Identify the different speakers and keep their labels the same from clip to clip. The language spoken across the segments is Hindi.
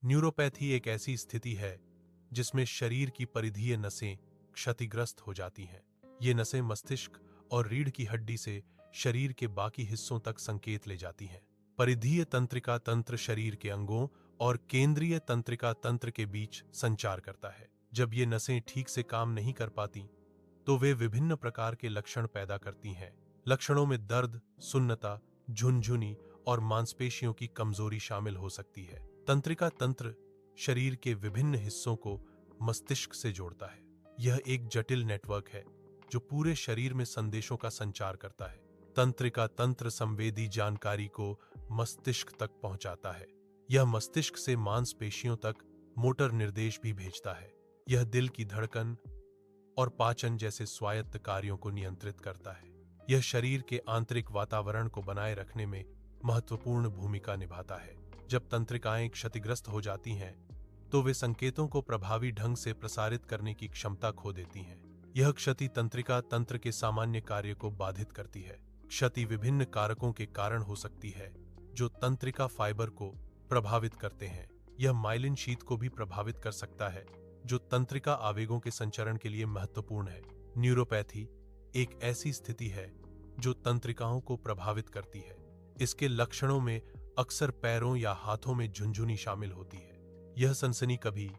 Speaker 1: न्यूरोपैथी एक ऐसी स्थिति है जिसमें शरीर की परिधीय नसें क्षतिग्रस्त हो जाती हैं। ये नसें मस्तिष्क और रीढ़ की हड्डी से शरीर के बाकी हिस्सों तक संकेत ले जाती हैं। परिधीय तंत्रिका तंत्र शरीर के अंगों और केंद्रीय तंत्रिका तंत्र के बीच संचार करता है। जब ये नसें ठीक से काम नहीं कर पाती तो वे विभिन्न प्रकार के लक्षण पैदा करती हैं। लक्षणों में दर्द, सुन्नता, झुनझुनी और मांसपेशियों की कमजोरी शामिल हो सकती है। तंत्रिका तंत्र शरीर के विभिन्न हिस्सों को मस्तिष्क से जोड़ता है। यह एक जटिल नेटवर्क है जो पूरे शरीर में संदेशों का संचार करता है। तंत्रिका तंत्र संवेदी जानकारी को मस्तिष्क तक पहुंचाता है। यह मस्तिष्क से मांसपेशियों तक मोटर निर्देश भी भेजता है। यह दिल की धड़कन और पाचन जैसे स्वायत्त कार्यों को नियंत्रित करता है। यह शरीर के आंतरिक वातावरण को बनाए रखने में महत्वपूर्ण भूमिका निभाता है। जब तंत्रिकाएं क्षतिग्रस्त हो जाती हैं तो वे संकेतों को प्रभावी ढंग से प्रसारित करने की क्षमता खो देती हैं। यह क्षति तंत्रिका तंत्र के सामान्य कार्य को बाधित करती है। क्षति विभिन्न कारकों के कारण हो सकती है जो तंत्रिका फाइबर को प्रभावित करते हैं। यह माइलिन शीथ को भी प्रभावित कर सकता है जो तंत्रिका आवेगों के संचरण के लिए महत्वपूर्ण है। न्यूरोपैथी एक ऐसी स्थिति है जो तंत्रिकाओं को प्रभावित करती है। इसके लक्षणों में अक्सर पैरों या हाथों में झुनझुनी शामिल होती है। यह सनसनी कभी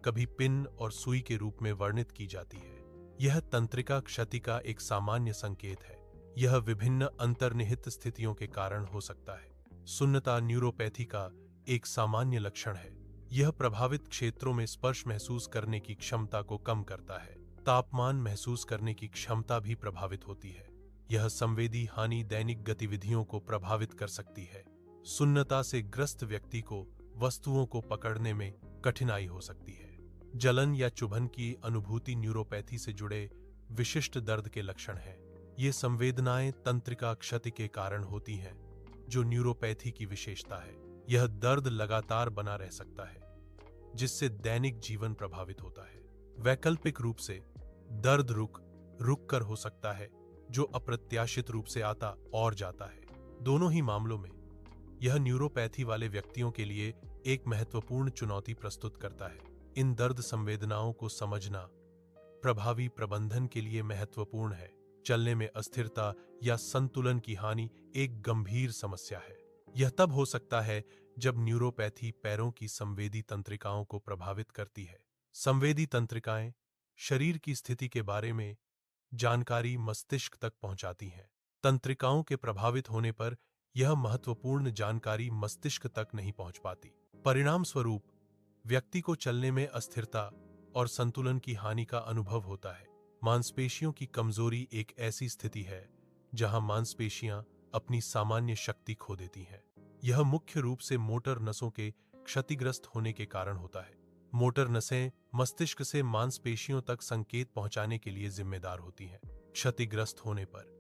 Speaker 1: कभी पिन और सुई के रूप में वर्णित की जाती है। यह तंत्रिका क्षति का एक सामान्य संकेत है। यह विभिन्न अंतर्निहित स्थितियों के कारण हो सकता है। सुन्नता न्यूरोपैथी का एक सामान्य लक्षण है। यह प्रभावित क्षेत्रों में स्पर्श महसूस करने की क्षमता को कम करता है। तापमान महसूस करने की क्षमता भी प्रभावित होती है। यह संवेदी हानि दैनिक गतिविधियों को प्रभावित कर सकती है। सुन्नता से ग्रस्त व्यक्ति को वस्तुओं को पकड़ने में कठिनाई हो सकती है। जलन या चुभन की अनुभूति न्यूरोपैथी से जुड़े विशिष्ट दर्द के लक्षण हैं। ये संवेदनाएं तंत्रिका क्षति के कारण होती हैं, जो न्यूरोपैथी की विशेषता है। यह दर्द लगातार बना रह सकता है, जिससे दैनिक जीवन प्रभावित होता है। वैकल्पिक रूप से दर्द रुक कर हो सकता है, जो अप्रत्याशित रूप से आता और जाता है। दोनों ही मामलों में यह न्यूरोपैथी वाले व्यक्तियों के लिए एक महत्वपूर्ण चुनौती प्रस्तुत करता है। इन दर्द संवेदनाओं को समझना प्रभावी प्रबंधन के लिए महत्वपूर्ण है। चलने में अस्थिरता या संतुलन की हानि एक गंभीर समस्या है। यह तब हो सकता है जब न्यूरोपैथी पैरों की संवेदी तंत्रिकाओं को प्रभावित करती है। संवेदी तंत्रिकाएं शरीर की स्थिति के बारे में जानकारी मस्तिष्क तक पहुंचाती हैं। तंत्रिकाओं के प्रभावित होने पर यह महत्वपूर्ण जानकारी मस्तिष्क तक नहीं पहुंच पाती। परिणाम स्वरूप व्यक्ति को चलने में अस्थिरता और संतुलन की हानि का अनुभव होता है। मांसपेशियों की कमजोरी एक ऐसी स्थिति है जहां मांसपेशियां अपनी सामान्य शक्ति खो देती हैं। यह मुख्य रूप से मोटर नसों के क्षतिग्रस्त होने के कारण होता है। मोटर नसें मस्तिष्क से मांसपेशियों तक संकेत पहुंचाने के लिए जिम्मेदार होती हैं। क्षतिग्रस्त होने पर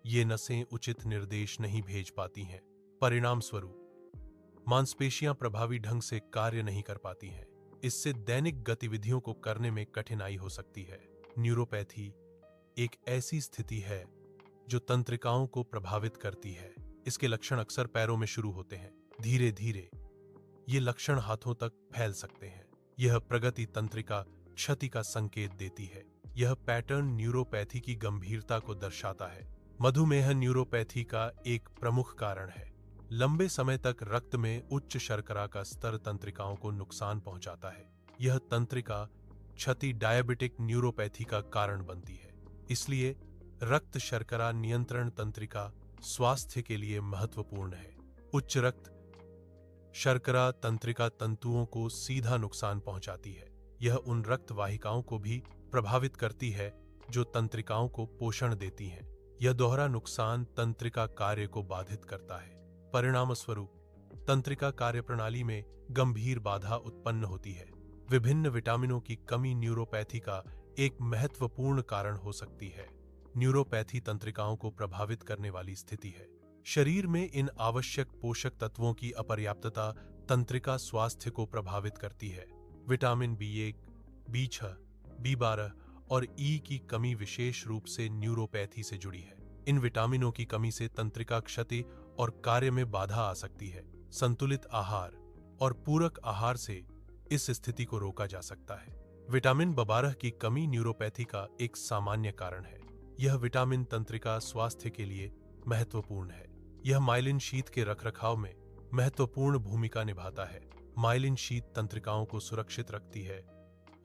Speaker 1: ये नसें उचित निर्देश नहीं भेज पाती हैं। परिणाम स्वरूप मांसपेशियां प्रभावी ढंग से कार्य नहीं कर पाती हैं। इससे दैनिक गतिविधियों को करने में कठिनाई हो सकती है। न्यूरोपैथी एक ऐसी स्थिति है जो तंत्रिकाओं को प्रभावित करती है। इसके लक्षण अक्सर पैरों में शुरू होते हैं। धीरे धीरे ये लक्षण हाथों तक फैल सकते हैं। यह प्रगति तंत्रिका क्षति का संकेत देती है। यह पैटर्न न्यूरोपैथी की गंभीरता को दर्शाता है। मधुमेह न्यूरोपैथी का एक प्रमुख कारण है। लंबे समय तक रक्त में उच्च शर्करा का स्तर तंत्रिकाओं को नुकसान पहुंचाता है। यह तंत्रिका क्षति डायबिटिक न्यूरोपैथी का कारण बनती है। इसलिए रक्त शर्करा नियंत्रण तंत्रिका स्वास्थ्य के लिए महत्वपूर्ण है। उच्च रक्त शर्करा तंत्रिका तंतुओं को सीधा नुकसान पहुंचाती है। यह उन रक्त वाहिकाओं को भी प्रभावित करती है जो तंत्रिकाओं को पोषण देती हैं। यह दोहरा नुकसान तंत्रिका कार्य को बाधित करता है। परिणाम स्वरूप तंत्रिका कार्यप्रणाली में गंभीर बाधा उत्पन्न होती है। विभिन्न विटामिनों की कमी न्यूरोपैथी का एक महत्वपूर्ण कारण हो सकती है। न्यूरोपैथी तंत्रिकाओं को प्रभावित करने वाली स्थिति है। शरीर में इन आवश्यक पोषक तत्वों की अपर्याप्तता तंत्रिका स्वास्थ्य को प्रभावित करती है। विटामिन B1, B6, B12 और E की कमी विशेष रूप से न्यूरोपैथी से जुड़ी है। इन विटामिनों की कमी से तंत्रिका क्षति और कार्य में बाधा आ सकती है। संतुलित आहार और पूरक आहार से इस स्थिति को रोका जा सकता है। विटामिन B12 की कमी न्यूरोपैथी का एक सामान्य कारण है। यह विटामिन तंत्रिका स्वास्थ्य के लिए महत्वपूर्ण है। यह माइलिन शीथ के रखरखाव में महत्वपूर्ण भूमिका निभाता है। माइलिन शीथ तंत्रिकाओं को सुरक्षित रखती है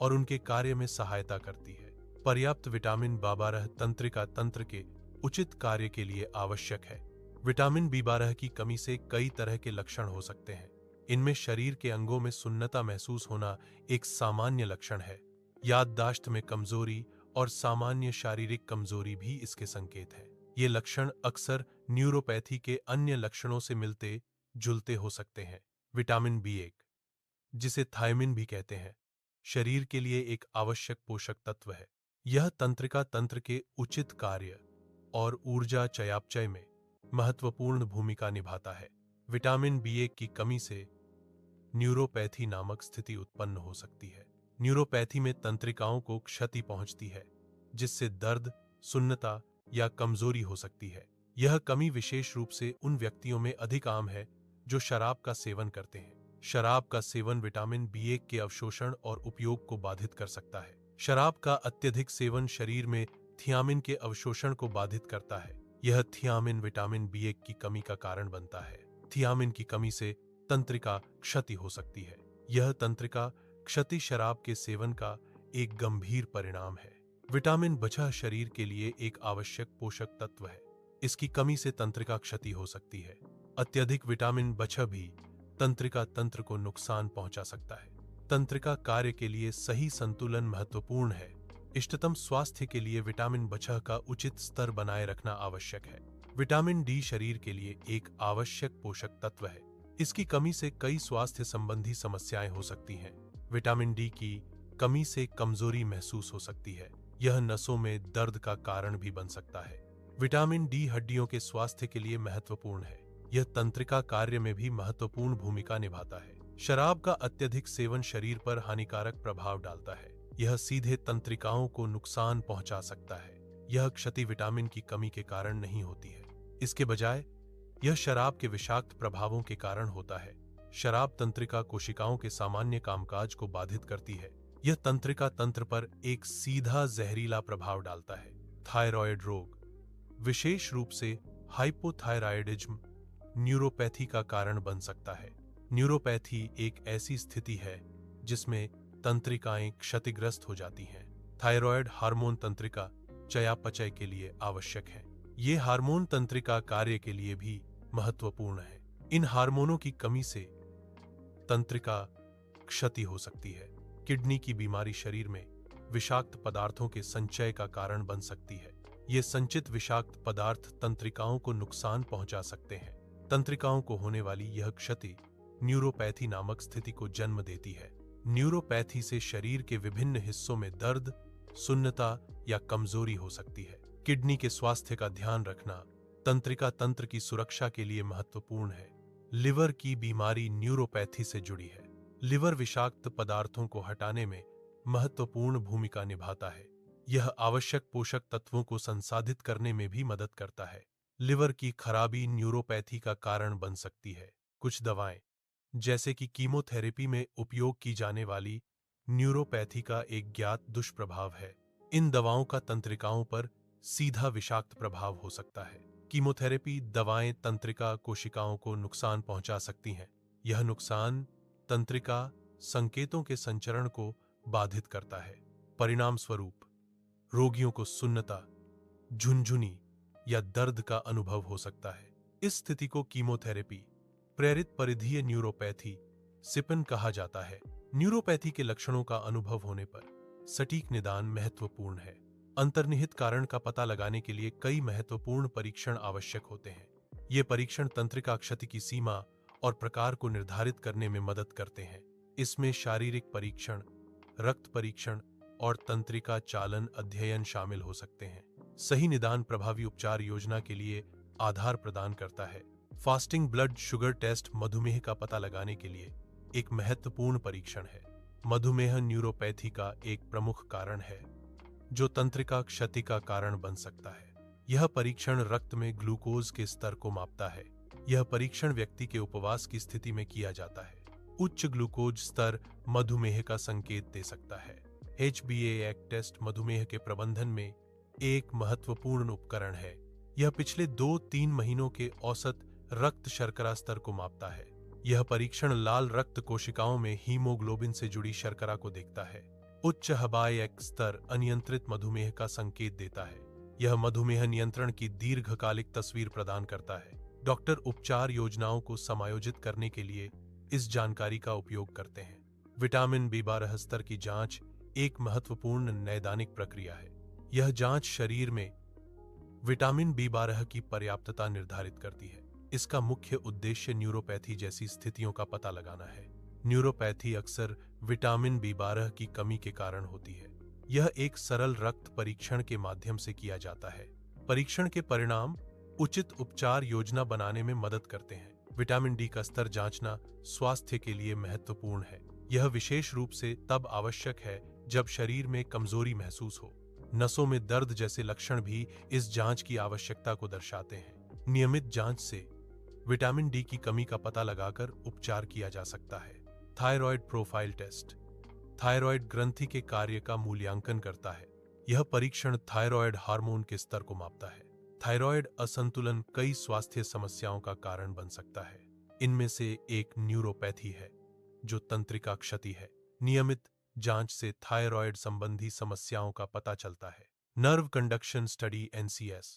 Speaker 1: और उनके कार्य में सहायता करती है। पर्याप्त विटामिन B12 तंत्रिका तंत्र के उचित कार्य के लिए आवश्यक है। विटामिन B12 की कमी से कई तरह के लक्षण हो सकते हैं। इनमें शरीर के अंगों में सुन्नता महसूस होना एक सामान्य लक्षण है। याददाश्त में कमजोरी और सामान्य शारीरिक कमजोरी भी इसके संकेत हैं। ये लक्षण अक्सर न्यूरोपैथी के अन्य लक्षणों से मिलते जुलते हो सकते हैं। विटामिन B1, जिसे थायमिन भी कहते हैं, शरीर के लिए एक आवश्यक पोषक तत्व है। यह तंत्रिका तंत्र के उचित कार्य और ऊर्जा चयापचय में महत्वपूर्ण भूमिका निभाता है। विटामिन B1 की कमी से न्यूरोपैथी नामक स्थिति उत्पन्न हो सकती है। न्यूरोपैथी में तंत्रिकाओं को क्षति पहुंचती है, जिससे दर्द, सुन्नता या कमजोरी हो सकती है। यह कमी विशेष रूप से उन व्यक्तियों में अधिक आम है जो शराब का सेवन करते हैं। शराब का सेवन विटामिन B1 के अवशोषण और उपयोग को बाधित कर सकता है। शराब का अत्यधिक सेवन शरीर में थियामिन के अवशोषण को बाधित करता है। यह थियामिन विटामिन B1 की कमी का कारण बनता है। थियामिन की कमी से तंत्रिका क्षति हो सकती है। यह तंत्रिका क्षति शराब के सेवन का एक गंभीर परिणाम है। विटामिन B6 शरीर के लिए एक आवश्यक पोषक तत्व है। इसकी कमी से तंत्रिका क्षति हो सकती है। अत्यधिक विटामिन B6 भी तंत्रिका तंत्र को नुकसान पहुंचा सकता है। तंत्रिका कार्य के लिए सही संतुलन महत्वपूर्ण है। इष्टतम स्वास्थ्य के लिए विटामिन B6 का उचित स्तर बनाए रखना आवश्यक है। विटामिन D शरीर के लिए एक आवश्यक पोषक तत्व है। इसकी कमी से कई स्वास्थ्य संबंधी समस्याएं हो सकती हैं। विटामिन D की कमी से कमजोरी महसूस हो सकती है। यह नसों में दर्द का कारण भी बन सकता है। विटामिन D हड्डियों के स्वास्थ्य के लिए महत्वपूर्ण है। यह तंत्रिका कार्य में भी महत्वपूर्ण भूमिका निभाता है। शराब का अत्यधिक सेवन शरीर पर हानिकारक प्रभाव डालता है। यह सीधे तंत्रिकाओं को नुकसान पहुंचा सकता है। यह क्षति विटामिन की कमी के कारण नहीं होती है। इसके बजाय यह शराब के विषाक्त प्रभावों के कारण होता है। शराब तंत्रिका कोशिकाओं के सामान्य कामकाज को बाधित करती है। यह तंत्रिका तंत्र पर एक सीधा जहरीला प्रभाव डालता है। थायराइड रोग, विशेष रूप से हाइपोथायराइडिज्म, न्यूरोपैथी का कारण बन सकता है। न्यूरोपैथी एक ऐसी स्थिति है जिसमें तंत्रिकाएं क्षतिग्रस्त हो जाती हैं। थायराइड हार्मोन तंत्रिका चयापचय के लिए आवश्यक है। ये हार्मोन तंत्रिका कार्य के लिए भी महत्वपूर्ण है। इन हार्मोनों की कमी से तंत्रिका क्षति हो सकती है। किडनी की बीमारी शरीर में विषाक्त पदार्थों के संचय का कारण बन सकती है। ये संचित विषाक्त पदार्थ तंत्रिकाओं को नुकसान पहुंचा सकते हैं। तंत्रिकाओं को होने वाली यह क्षति न्यूरोपैथी नामक स्थिति को जन्म देती है। न्यूरोपैथी से शरीर के विभिन्न हिस्सों में दर्द, सुन्नता या कमजोरी हो सकती है। किडनी के स्वास्थ्य का ध्यान रखना तंत्रिका तंत्र की सुरक्षा के लिए महत्वपूर्ण है। लिवर की बीमारी न्यूरोपैथी से जुड़ी है। लिवर विषाक्त पदार्थों को हटाने में महत्वपूर्ण भूमिका निभाता है। यह आवश्यक पोषक तत्वों को संसाधित करने में भी मदद करता है। लिवर की खराबी न्यूरोपैथी का कारण बन सकती है। कुछ दवाएं, जैसे कि कीमोथेरेपी में उपयोग की जाने वाली, न्यूरोपैथी का एक ज्ञात दुष्प्रभाव है। इन दवाओं का तंत्रिकाओं पर सीधा विषाक्त प्रभाव हो सकता है। कीमोथेरेपी दवाएं तंत्रिका कोशिकाओं को नुकसान पहुंचा सकती हैं। यह नुकसान तंत्रिका संकेतों के संचरण को बाधित करता है। परिणाम स्वरूप रोगियों को सुन्नता, झुनझुनी या दर्द का अनुभव हो सकता है। इस स्थिति को कीमोथेरेपी प्रेरित परिधीय न्यूरोपैथी सिपन कहा जाता है। न्यूरोपैथी के लक्षणों का अनुभव होने पर सटीक निदान महत्वपूर्ण है। अंतर्निहित कारण का पता लगाने के लिए कई महत्वपूर्ण परीक्षण आवश्यक होते हैं। ये परीक्षण तंत्रिका क्षति की सीमा और प्रकार को निर्धारित करने में मदद करते हैं। इसमें शारीरिक परीक्षण, रक्त परीक्षण और तंत्रिका चालन अध्ययन शामिल हो सकते हैं। सही निदान प्रभावी उपचार योजना के लिए आधार प्रदान करता है। फास्टिंग ब्लड शुगर टेस्ट मधुमेह का पता लगाने के लिए एक महत्वपूर्ण परीक्षण है। मधुमेह न्यूरोपैथी का एक प्रमुख कारण है जो तंत्रिका क्षति का कारण बन सकता है। यह परीक्षण रक्त में ग्लूकोज के स्तर को मापता है। यह परीक्षण व्यक्ति के उपवास की स्थिति में किया जाता है। उच्च ग्लूकोज स्तर मधुमेह का संकेत दे सकता है। HbA1c टेस्ट मधुमेह के प्रबंधन में एक महत्वपूर्ण उपकरण है। यह पिछले 2-3 महीनों के औसत रक्त शर्करा स्तर को मापता है। यह परीक्षण लाल रक्त कोशिकाओं में हीमोग्लोबिन से जुड़ी शर्करा को देखता है। उच्च HbA1c स्तर अनियंत्रित मधुमेह का संकेत देता है। यह मधुमेह नियंत्रण की दीर्घकालिक तस्वीर प्रदान करता है। डॉक्टर उपचार योजनाओं को समायोजित करने के लिए इस जानकारी का उपयोग करते हैं। विटामिन B12 स्तर की जांच एक महत्वपूर्ण नैदानिक प्रक्रिया है। यह जांच शरीर में विटामिन B12 की पर्याप्तता निर्धारित करती है। इसका मुख्य उद्देश्य न्यूरोपैथी जैसी स्थितियों का पता लगाना है। न्यूरोपैथी अक्सर विटामिन B12 की कमी के कारण होती है। यह एक सरल रक्त परीक्षण के माध्यम से किया जाता है। परीक्षण के परिणाम उचित उपचार योजना बनाने में मदद करते हैं। विटामिन डी का स्तर जांचना स्वास्थ्य के लिए महत्वपूर्ण है। यह विशेष रूप से तब आवश्यक है जब शरीर में कमजोरी महसूस हो। नसों में दर्द जैसे लक्षण भी इस जांच की आवश्यकता को दर्शाते हैं। नियमित जांच से विटामिन डी की कमी का पता लगाकर उपचार किया जा सकता है। थायराइड प्रोफाइल टेस्ट थायराइड ग्रंथि के कार्य का मूल्यांकन करता है। यह परीक्षण थायराइड हार्मोन के स्तर को मापता है। थायराइड असंतुलन कई स्वास्थ्य समस्याओं का कारण बन सकता है। इनमें से एक न्यूरोपैथी है, जो तंत्रिका क्षति है। नियमित जांच से थायराइड संबंधी समस्याओं का पता चलता है। नर्व कंडक्शन स्टडी NCS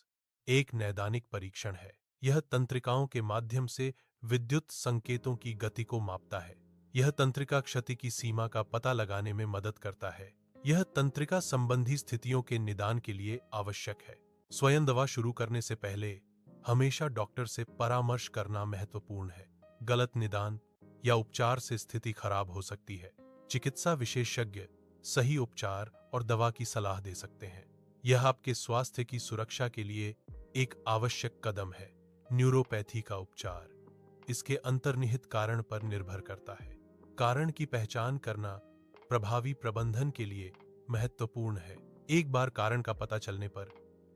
Speaker 1: एक नैदानिक परीक्षण है। यह तंत्रिकाओं के माध्यम से विद्युत संकेतों की गति को मापता है। यह तंत्रिका क्षति की सीमा का पता लगाने में मदद करता है। यह तंत्रिका संबंधी स्थितियों के निदान के लिए आवश्यक है। स्वयं दवा शुरू करने से पहले हमेशा डॉक्टर से परामर्श करना महत्वपूर्ण है। गलत निदान या उपचार से स्थिति खराब हो सकती है। चिकित्सा विशेषज्ञ सही उपचार और दवा की सलाह दे सकते हैं। यह आपके स्वास्थ्य की सुरक्षा के लिए एक आवश्यक कदम है। न्यूरोपैथी का उपचार इसके अंतर्निहित कारण पर निर्भर करता है। कारण की पहचान करना प्रभावी प्रबंधन के लिए महत्वपूर्ण है। एक बार कारण का पता चलने पर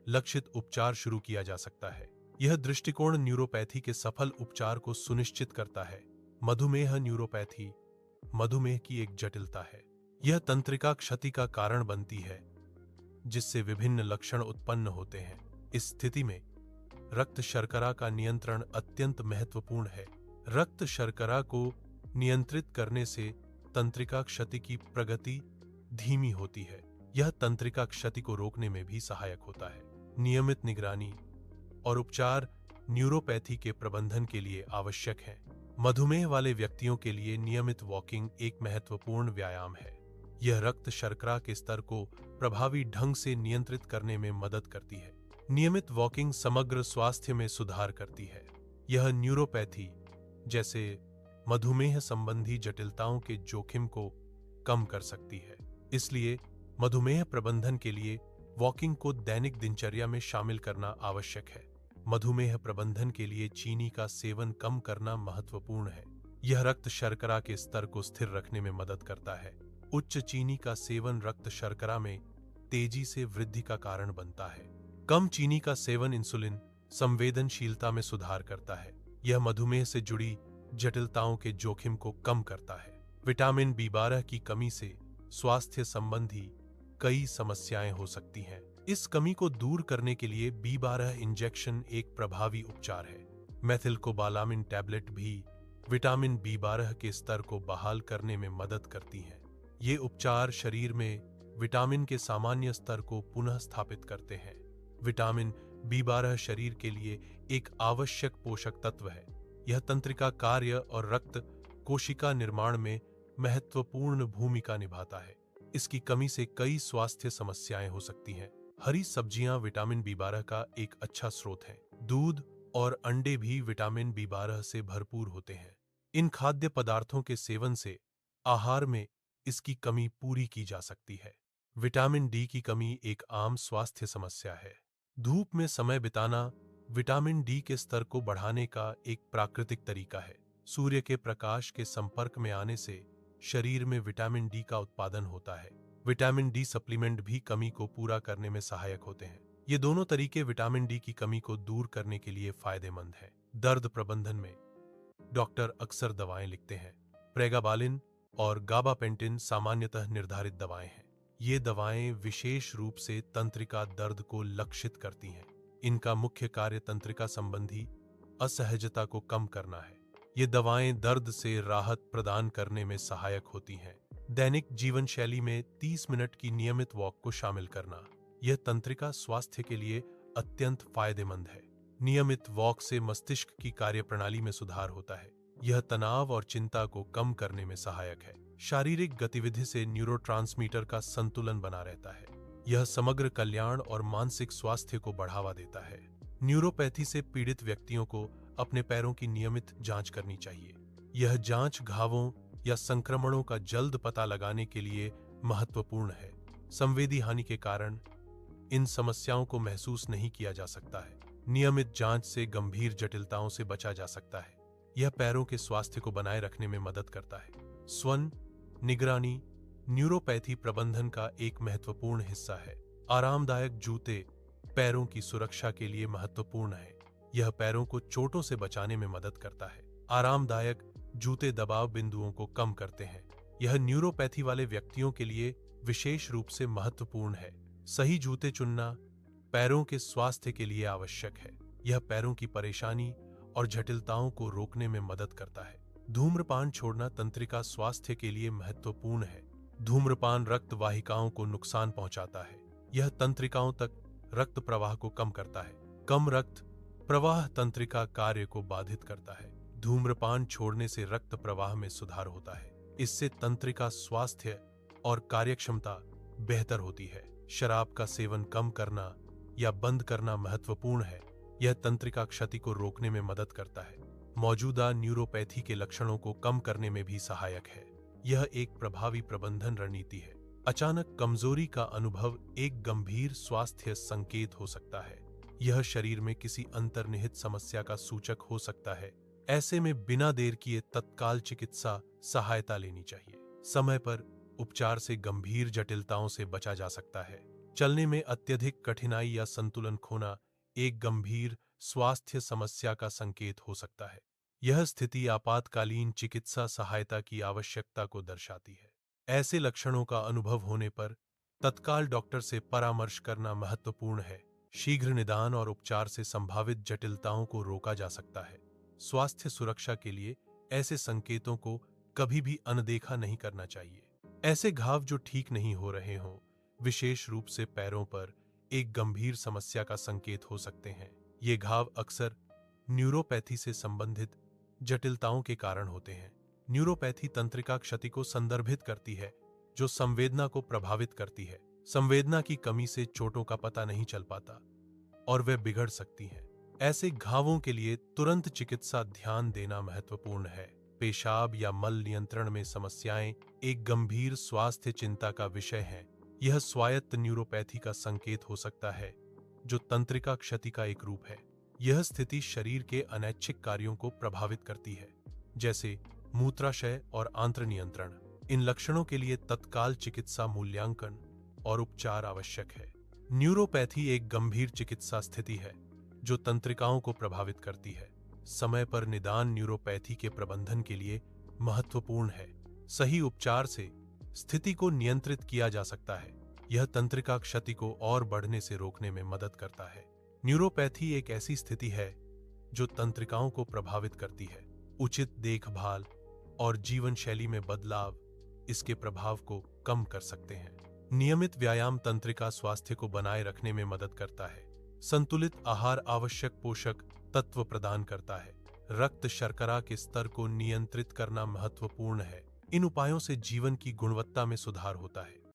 Speaker 1: लक्षित उपचार शुरू किया जा सकता है। यह दृष्टिकोण न्यूरोपैथी के सफल उपचार को सुनिश्चित करता है। मधुमेह न्यूरोपैथी मधुमेह की एक जटिलता है। यह तंत्रिका क्षति का कारण बनती है, जिससे विभिन्न लक्षण उत्पन्न होते हैं। इस स्थिति में रक्त शर्करा का नियंत्रण अत्यंत महत्वपूर्ण है। रक्त शर्करा को नियंत्रित करने से तंत्रिका क्षति की प्रगति धीमी होती है। यह तंत्रिका क्षति को रोकने में भी सहायक होता है। नियमित निगरानी और उपचार न्यूरोपैथी के प्रबंधन के लिए आवश्यक है। मधुमेह वाले व्यक्तियों के लिए नियमित वॉकिंग एक महत्वपूर्ण व्यायाम है। यह रक्त शर्करा के स्तर को प्रभावी ढंग से नियंत्रित करने में मदद करती है। नियमित वॉकिंग समग्र स्वास्थ्य में सुधार करती है। यह न्यूरोपैथी जैसे मधुमेह संबंधी जटिलताओं के जोखिम को कम कर सकती है। इसलिए मधुमेह प्रबंधन के लिए वॉकिंग को दैनिक दिनचर्या में शामिल करना आवश्यक है। मधुमेह प्रबंधन के लिए चीनी का सेवन कम करना महत्वपूर्ण है। यह रक्त शर्करा के स्तर को स्थिर रखने में मदद करता है। उच्च चीनी का सेवन रक्त शर्करा में तेजी से वृद्धि का कारण बनता है। कम चीनी का सेवन इंसुलिन संवेदनशीलता में सुधार करता है। यह मधुमेह से जुड़ी जटिलताओं के जोखिम को कम करता है। विटामिन B12 की कमी से स्वास्थ्य संबंधी कई समस्याएं हो सकती हैं। इस कमी को दूर करने के लिए B12 इंजेक्शन एक प्रभावी उपचार है। मेथिलकोबालामिन टैबलेट भी विटामिन B12 के स्तर को बहाल करने में मदद करती हैं। ये उपचार शरीर में विटामिन के सामान्य स्तर को पुनः स्थापित करते हैं। विटामिन B12 शरीर के लिए एक आवश्यक पोषक तत्व है। यह तंत्रिका कार्य और रक्त कोशिका निर्माण में महत्वपूर्ण भूमिका निभाता है। इसकी कमी से कई स्वास्थ्य समस्याएं हो सकती हैं। हरी सब्जियां विटामिन B12 का एक अच्छा स्रोत हैं। दूध और अंडे भी विटामिन B12 से भरपूर होते हैं। इन खाद्य पदार्थों के सेवन से आहार में इसकी कमी पूरी की जा सकती है। विटामिन डी की कमी एक आम स्वास्थ्य समस्या है। धूप में समय बिताना विटामिन डी के स्तर को बढ़ाने का एक प्राकृतिक तरीका है। सूर्य के प्रकाश के संपर्क में आने से शरीर में विटामिन डी का उत्पादन होता है। विटामिन डी सप्लीमेंट भी कमी को पूरा करने में सहायक होते हैं। ये दोनों तरीके विटामिन डी की कमी को दूर करने के लिए फायदेमंद हैं। दर्द प्रबंधन में डॉक्टर अक्सर दवाएं लिखते हैं। प्रेगाबालिन और गाबापेंटिन सामान्यतः निर्धारित दवाएं हैं। ये दवाएं विशेष रूप से तंत्रिका दर्द को लक्षित करती हैं। इनका मुख्य कार्य तंत्रिका संबंधी असहजता को कम करना है। ये दवाएं दर्द से राहत प्रदान करने में सहायक होती हैं। दैनिक जीवन शैली में 30 मिनट की नियमित वॉक को शामिल करना, यह तंत्रिका स्वास्थ्य के लिए अत्यंत फायदेमंद है। नियमित वॉक से मस्तिष्क की कार्यप्रणाली में सुधार होता है। यह तनाव और चिंता को कम करने में सहायक है। शारीरिक गतिविधि से न्यूरोट्रांसमीटर का संतुलन बना रहता है। यह समग्र कल्याण और मानसिक स्वास्थ्य को बढ़ावा देता है। न्यूरोपैथी से पीड़ित व्यक्तियों को अपने पैरों की नियमित जांच करनी चाहिए। यह जांच घावों या संक्रमणों का जल्द पता लगाने के लिए महत्वपूर्ण है। संवेदी हानि के कारण इन समस्याओं को महसूस नहीं किया जा सकता है। नियमित जांच से गंभीर जटिलताओं से बचा जा सकता है। यह पैरों के स्वास्थ्य को बनाए रखने में मदद करता है। स्वर्ण निगरानी न्यूरोपैथी प्रबंधन का एक महत्वपूर्ण हिस्सा है। आरामदायक जूते पैरों की सुरक्षा के लिए महत्वपूर्ण है। यह पैरों को चोटों से बचाने में मदद करता है। आरामदायक जूते दबाव बिंदुओं को कम करते हैं। यह न्यूरोपैथी वाले व्यक्तियों के लिए विशेष रूप से महत्वपूर्ण है। सही जूते चुनना पैरों के स्वास्थ्य के लिए आवश्यक है। यह पैरों की परेशानी और जटिलताओं को रोकने में मदद करता है। धूम्रपान छोड़ना तंत्रिका स्वास्थ्य के लिए महत्वपूर्ण है। धूम्रपान रक्त वाहिकाओं को नुकसान पहुंचाता है। यह तंत्रिकाओं तक रक्त प्रवाह को कम करता है। कम रक्त प्रवाह तंत्रिका कार्य को बाधित करता है। धूम्रपान छोड़ने से रक्त प्रवाह में सुधार होता है। इससे तंत्रिका स्वास्थ्य और कार्यक्षमता बेहतर होती है। शराब का सेवन कम करना या बंद करना महत्वपूर्ण है। यह तंत्रिका क्षति को रोकने में मदद करता है। मौजूदा न्यूरोपैथी के लक्षणों को कम करने में भी सहायक है। यह एक प्रभावी प्रबंधन रणनीति है। अचानक कमजोरी का अनुभव एक गंभीर स्वास्थ्य संकेत हो सकता है। यह शरीर में किसी अंतर्निहित समस्या का सूचक हो सकता है। ऐसे में बिना देर किए तत्काल चिकित्सा सहायता लेनी चाहिए। समय पर उपचार से गंभीर जटिलताओं से बचा जा सकता है। चलने में अत्यधिक कठिनाई या संतुलन खोना एक गंभीर स्वास्थ्य समस्या का संकेत हो सकता है। यह स्थिति आपातकालीन चिकित्सा सहायता की आवश्यकता को दर्शाती है। ऐसे लक्षणों का अनुभव होने पर तत्काल डॉक्टर से परामर्श करना महत्वपूर्ण है। शीघ्र निदान और उपचार से संभावित जटिलताओं को रोका जा सकता है। स्वास्थ्य सुरक्षा के लिए ऐसे संकेतों को कभी भी अनदेखा नहीं करना चाहिए। ऐसे घाव जो ठीक नहीं हो रहे हों, विशेष रूप से पैरों पर, एक गंभीर समस्या का संकेत हो सकते हैं। ये घाव अक्सर न्यूरोपैथी से संबंधित जटिलताओं के कारण होते हैं। न्यूरोपैथी तंत्रिका क्षति को संदर्भित करती है, जो संवेदना को प्रभावित करती है। संवेदना की कमी से चोटों का पता नहीं चल पाता और वे बिगड़ सकती हैं। ऐसे घावों के लिए तुरंत चिकित्सा ध्यान देना महत्वपूर्ण है। पेशाब या मल नियंत्रण में समस्याएं एक गंभीर स्वास्थ्य चिंता का विषय हैं। यह स्वायत्त न्यूरोपैथी का संकेत हो सकता है, जो तंत्रिका क्षति का एक रूप है। यह स्थिति शरीर के अनैच्छिक कार्यों को प्रभावित करती है, जैसे मूत्राशय और आंत्र नियंत्रण। इन लक्षणों के लिए तत्काल चिकित्सा मूल्यांकन और उपचार आवश्यक है। न्यूरोपैथी एक गंभीर चिकित्सा स्थिति है जो तंत्रिकाओं को प्रभावित करती है। समय पर निदान न्यूरोपैथी के प्रबंधन के लिए महत्वपूर्ण है। सही उपचार से स्थिति को नियंत्रित किया जा सकता है। यह तंत्रिका क्षति को और बढ़ने से रोकने में मदद करता है। न्यूरोपैथी एक ऐसी स्थिति है जो तंत्रिकाओं को प्रभावित करती है। उचित देखभाल और जीवन शैली में बदलाव इसके प्रभाव को कम कर सकते हैं। नियमित व्यायाम तंत्रिका स्वास्थ्य को बनाए रखने में मदद करता है। संतुलित आहार आवश्यक पोषक तत्व प्रदान करता है। रक्त शर्करा के स्तर को नियंत्रित करना महत्वपूर्ण है। इन उपायों से जीवन की गुणवत्ता में सुधार होता है।